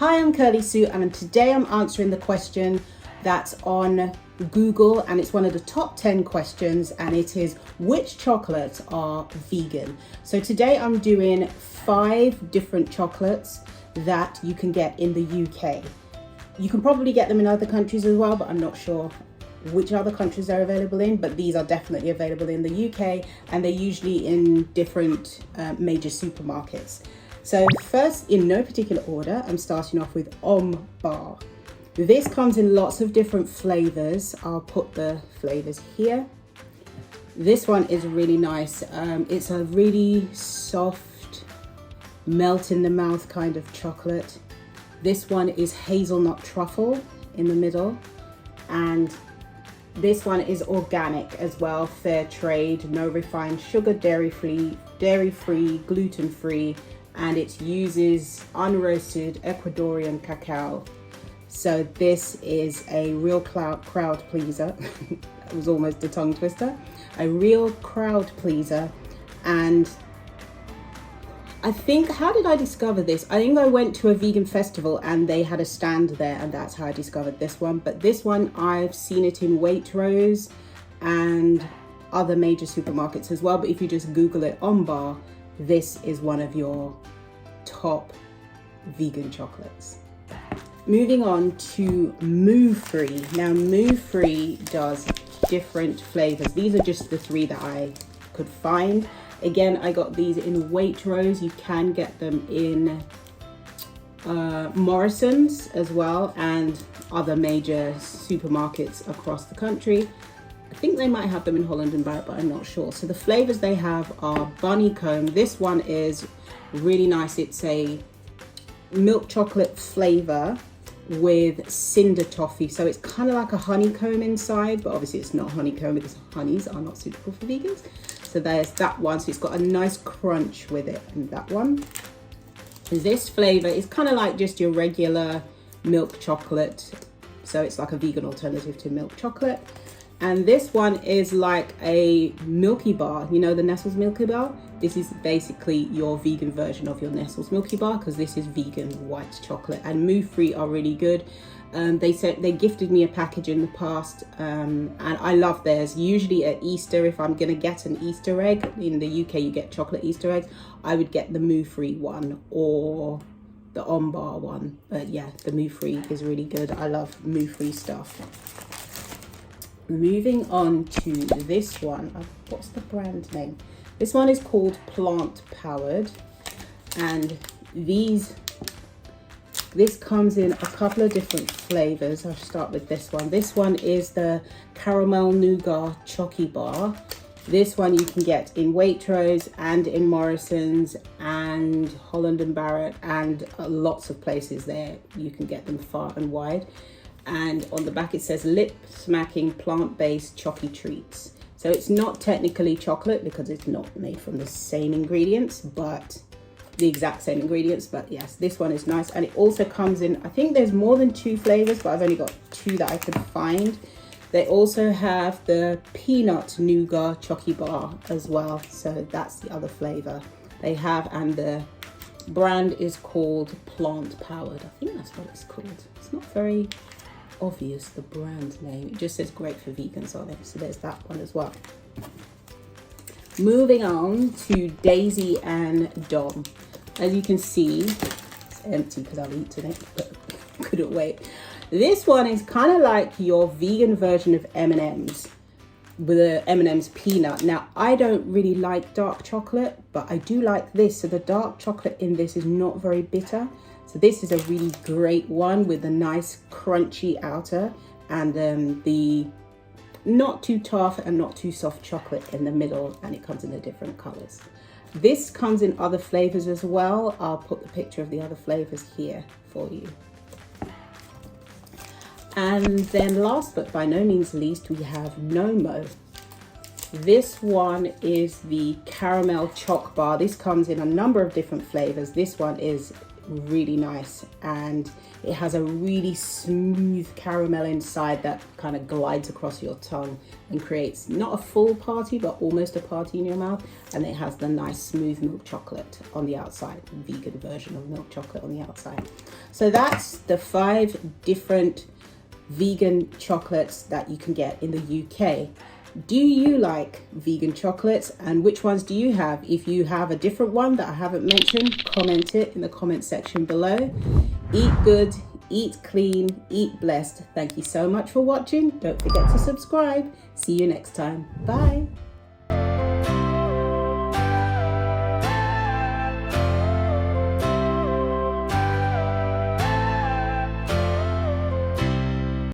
Hi, I'm Kirly-sue, and today I'm answering the question that's on Google, and it's one of the top 10 questions, and it is, which chocolates are vegan? So today I'm doing 5 different chocolates that you can get in the UK. You can probably get them in other countries as well, but I'm not sure which other countries they're available in, but these are definitely available in the UK, and they're usually in different major supermarkets. So first, in no particular order, I'm starting off with Bar. This comes in lots of different flavors. I'll put the flavors here. This one is really nice. It's a really soft, melt in the mouth kind of chocolate. This one is hazelnut truffle in the middle, and this one is organic as well, fair trade, no refined sugar, dairy-free, gluten-free, and it uses unroasted Ecuadorian cacao. So this is a real crowd pleaser. That was almost a tongue twister. A real crowd pleaser. And I think, how did I discover this? I think I went to a vegan festival and they had a stand there, and that's how I discovered this one. But this one, I've seen it in Waitrose and other major supermarkets as well. But if you just Google it, Bar, this is one of your top vegan chocolates. Moving on to Moo Free. Now, Moo Free does different flavors. These are just the 3 that I could find. Again, I got these in Waitrose. You can get them in Morrison's as well, and other major supermarkets across the country. I think they might have them in Holland and Barrett, but I'm not sure. So the flavors they have are Bunnycomb. This one is really nice. It's a milk chocolate flavor with cinder toffee. So it's kind of like a honeycomb inside, but obviously it's not honeycomb because honeys are not suitable for vegans. So there's that one. So it's got a nice crunch with it. And that one. This flavor is kind of like just your regular milk chocolate. So it's like a vegan alternative to milk chocolate. And this one is like a Milky Bar. You know the Nestle's Milky Bar? This is basically your vegan version of your Nestle's Milky Bar, because this is vegan white chocolate. And Moo Free are really good. They gifted me a package in the past, and I love theirs. Usually at Easter, if I'm gonna get an Easter egg, in the UK you get chocolate Easter eggs, I would get the Moo Free one or the Bar one. But yeah, the Moo Free is really good. I love Moo Free stuff. Moving on to this one. What's the brand name? This one is called Plant Powered, and this comes in a couple of different flavors. I'll start with this one. This one is the Caramel Nougat Chocky Bar. This one you can get in Waitrose and in Morrison's and Holland and Barrett, and lots of places there. You can get them far and wide. And on the back it says lip smacking plant-based chocky treats. So it's not technically chocolate because it's not made from the same ingredients, but the exact same ingredients. But yes, this one is nice. And it also comes in, I think there's more than 2 flavors, but I've only got 2 that I could find. They also have the peanut nougat chocky bar as well. So that's the other flavor they have. And the brand is called Plant Powered. I think that's what it's called. It's not very obvious, the brand name. It just says great for vegans on it. So there's that one as well. Moving on to Daisy and Dom. As you can see, it's empty because I've eaten it, but couldn't wait. This one is kind of like your vegan version of M&M's, with the M&M's peanut. Now, I don't really like dark chocolate, but I do like this. So the dark chocolate in this is not very bitter. So this is a really great one with a nice crunchy outer, and the not too tough and not too soft chocolate in the middle, and it comes in the different colors. This comes in other flavors as well. I'll put the picture of the other flavors here for you. And then last but by no means least, we have Nomo. This one is the caramel choc bar. This comes in a number of different flavors. This one is really nice, and it has a really smooth caramel inside that kind of glides across your tongue and creates not a full party but almost a party in your mouth. And it has the nice smooth milk chocolate on the outside, vegan version of milk chocolate on the outside. So that's the 5 different vegan chocolates that you can get in the UK. Do you like vegan chocolates, and which ones do you have? If you have a different one that I haven't mentioned, comment it in the comment section below. Eat good, eat clean, eat blessed. Thank you so much for watching. Don't forget to subscribe. See you next time. Bye.